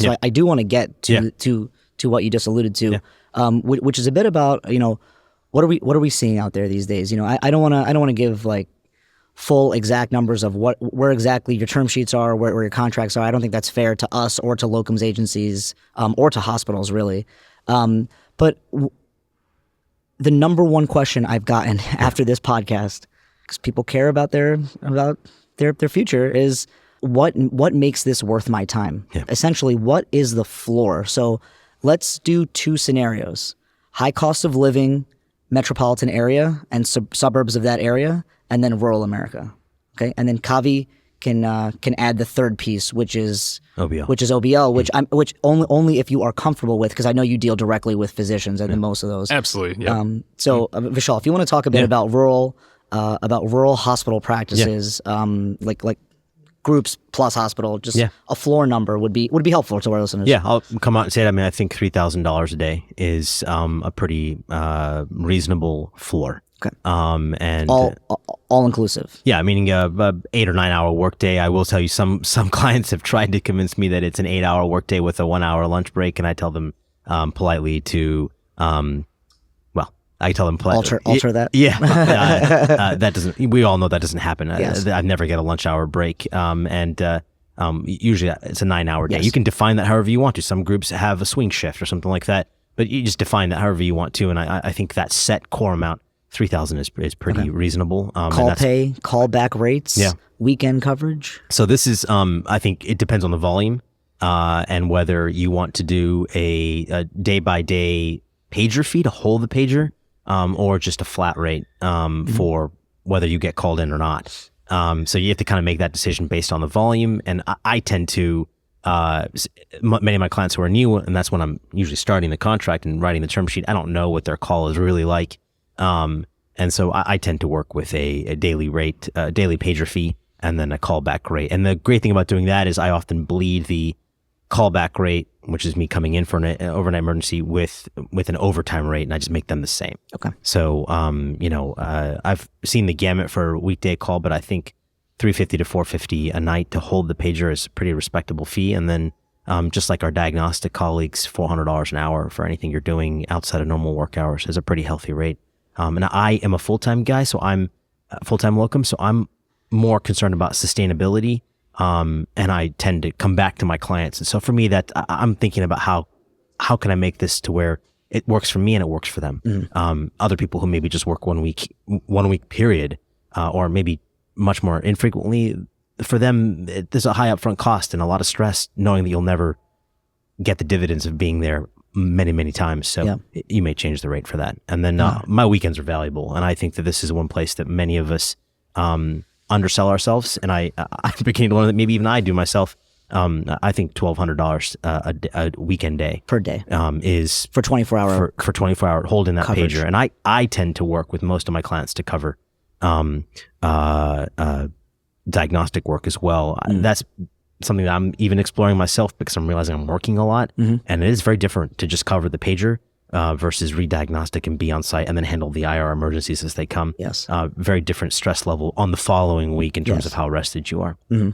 So I do want to get to what you just alluded to, which is a bit about, what are we seeing out there these days? I don't want to give like full exact numbers of where exactly your term sheets are, where your contracts are. I don't think that's fair to us or to locums agencies, or to hospitals really. But the number one question I've gotten after this podcast, because people care about their future, is what makes this worth my time? Yeah. Essentially, what is the floor? So let's do two scenarios: high cost of living, metropolitan area and suburbs of that area, and then rural America. Okay, and then Kavi can add the third piece, which is OBL, which only if you are comfortable with, because I know you deal directly with physicians and most of those. Absolutely. Yeah. Vishal, if you want to talk a bit about rural hospital practices, like groups plus hospital, just a floor number would be helpful to our listeners. Yeah, I'll come out and say it. I mean, I think $3,000 a day is a pretty reasonable floor. Okay. And all inclusive. Yeah, meaning a 8 or 9 hour workday. I will tell you, some clients have tried to convince me that it's an 8 hour workday with a 1 hour lunch break, and I tell them politely to, I tell them politely alter that. Yeah, that doesn't. We all know that doesn't happen. Yes. I never get a lunch hour break, usually it's a 9 hour day. Yes. You can define that however you want to. Some groups have a swing shift or something like that, but you just define that however you want to. And I think that set core amount, 3,000 is pretty reasonable. Call pay, callback rates, weekend coverage. So this is, I think it depends on the volume, and whether you want to do a day by day pager fee to hold the pager, or just a flat rate for whether you get called in or not. So you have to kind of make that decision based on the volume. And I tend to, many of my clients who are new, and that's when I'm usually starting the contract and writing the term sheet, I don't know what their call is really like. And so I tend to work with a daily rate, daily pager fee, and then a callback rate. And the great thing about doing that is I often bleed the callback rate, which is me coming in for an overnight emergency, with an overtime rate, and I just make them the same. Okay. So, I've seen the gamut for weekday call, but I think $350 to $450 a night to hold the pager is a pretty respectable fee. And then, just like our diagnostic colleagues, $400 an hour for anything you're doing outside of normal work hours is a pretty healthy rate. And I am a full-time guy, so I'm full-time locum, so I'm more concerned about sustainability. And I tend to come back to my clients. And so for me, that I'm thinking about how can I make this to where it works for me and it works for them. Mm-hmm. Other people who maybe just work 1 week period, or maybe much more infrequently, for them, there's a high upfront cost and a lot of stress knowing that you'll never get the dividends of being there many, many times. So you may change the rate for that. And then my weekends are valuable. And I think that this is one place that many of us undersell ourselves, and I'm beginning to learn that maybe even I do myself. I think $1,200 a weekend day per day is for 24 hour for 24 hour holding that coverage. pager. And I tend to work with most of my clients to cover diagnostic work as well. That's something that I'm even exploring myself because I'm realizing I'm working a lot, and it is very different to just cover the pager versus read diagnostic and be on site and then handle the IR emergencies as they come. Yes. Very different stress level on the following week in terms of how rested you are. Mm-hmm.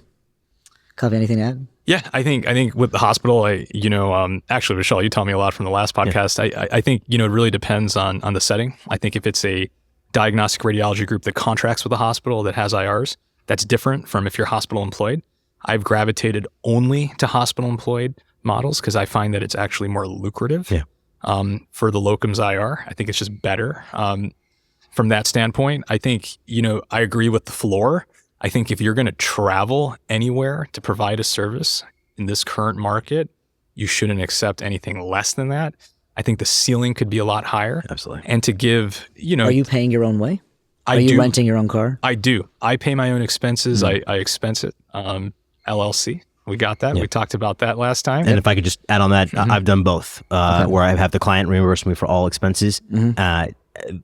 Kavi, anything to add? Yeah, I think with the hospital, actually, Vishal, you taught me a lot from the last podcast. I think, it really depends on the setting. I think if it's a diagnostic radiology group that contracts with a hospital that has IRs, that's different from if you're hospital employed. I've gravitated only to hospital employed models because I find that it's actually more lucrative. Yeah. For the locums IR. I think it's just better. From that standpoint, I think, I agree with the floor. I think if you're going to travel anywhere to provide a service in this current market, you shouldn't accept anything less than that. I think the ceiling could be a lot higher. Absolutely. And to give, Are you paying your own way? Are you renting your own car? I do. I pay my own expenses. I expense it. LLC. We got that. Yeah. We talked about that last time. And if I could just add on that, I've done both, where I have the client reimburse me for all expenses. I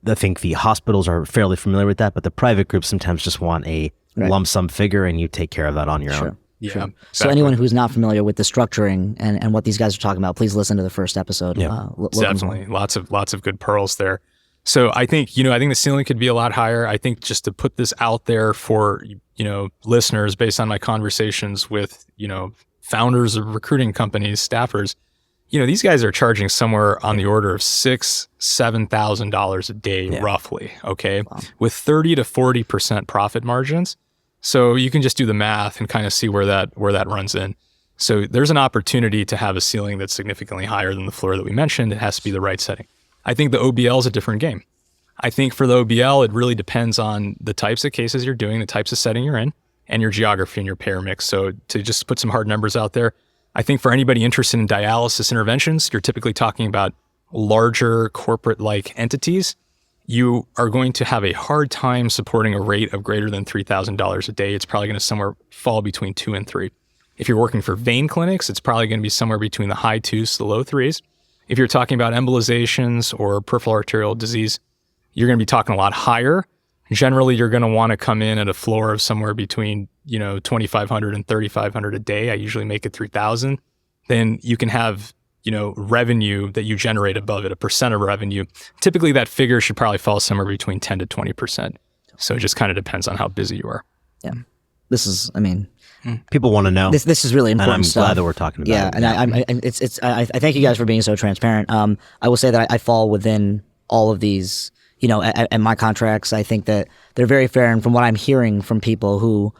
think the hospitals are fairly familiar with that, but the private groups sometimes just want a lump sum figure, and you take care of that on your own. Yeah. Sure. Exactly. So anyone who's not familiar with the structuring and what these guys are talking about, please listen to the first episode. Yeah. Definitely. Lots of good pearls there. So I think, I think the ceiling could be a lot higher. I think just to put this out there for, listeners based on my conversations with, founders of recruiting companies, staffers, these guys are charging somewhere on the order of $6,000-$7,000 a day, roughly. Okay. Wow. With 30 to 40% profit margins. So you can just do the math and kind of see where that runs in. So there's an opportunity to have a ceiling that's significantly higher than the floor that we mentioned. It has to be the right setting. I think the OBL is a different game. I think for the OBL, it really depends on the types of cases you're doing, the types of setting you're in, and your geography and your payer mix. So to just put some hard numbers out there, I think for anybody interested in dialysis interventions, you're typically talking about larger corporate-like entities. You are going to have a hard time supporting a rate of greater than $3,000 a day. It's probably going to somewhere fall between 2 and 3. If you're working for vein clinics, it's probably going to be somewhere between the high 2s to the low 3s. If you're talking about embolizations or peripheral arterial disease, you're going to be talking a lot higher. Generally, you're going to want to come in at a floor of somewhere between, $2,500 and $3,500 a day. I usually make it $3,000. Then you can have, revenue that you generate above it, a percent of revenue. Typically, that figure should probably fall somewhere between 10 to 20%. So it just kind of depends on how busy you are. Yeah. This is, people want to know. This is really important and I'm stuff. glad that we're talking about it. And I thank you guys for being so transparent. I will say that I fall within all of these, and my contracts. I think that they're very fair. And from what I'm hearing from people who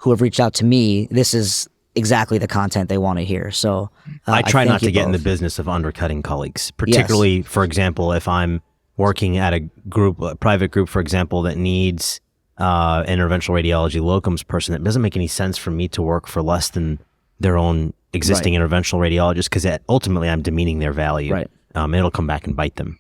have reached out to me, this is exactly the content they want to hear. So I try not to get in the business of undercutting colleagues, particularly, for example, if I'm working at a private group, for example, that needs interventional radiology locums person. It doesn't make any sense for me to work for less than their own existing interventional radiologist, because ultimately I'm demeaning their value. Right. It'll come back and bite them.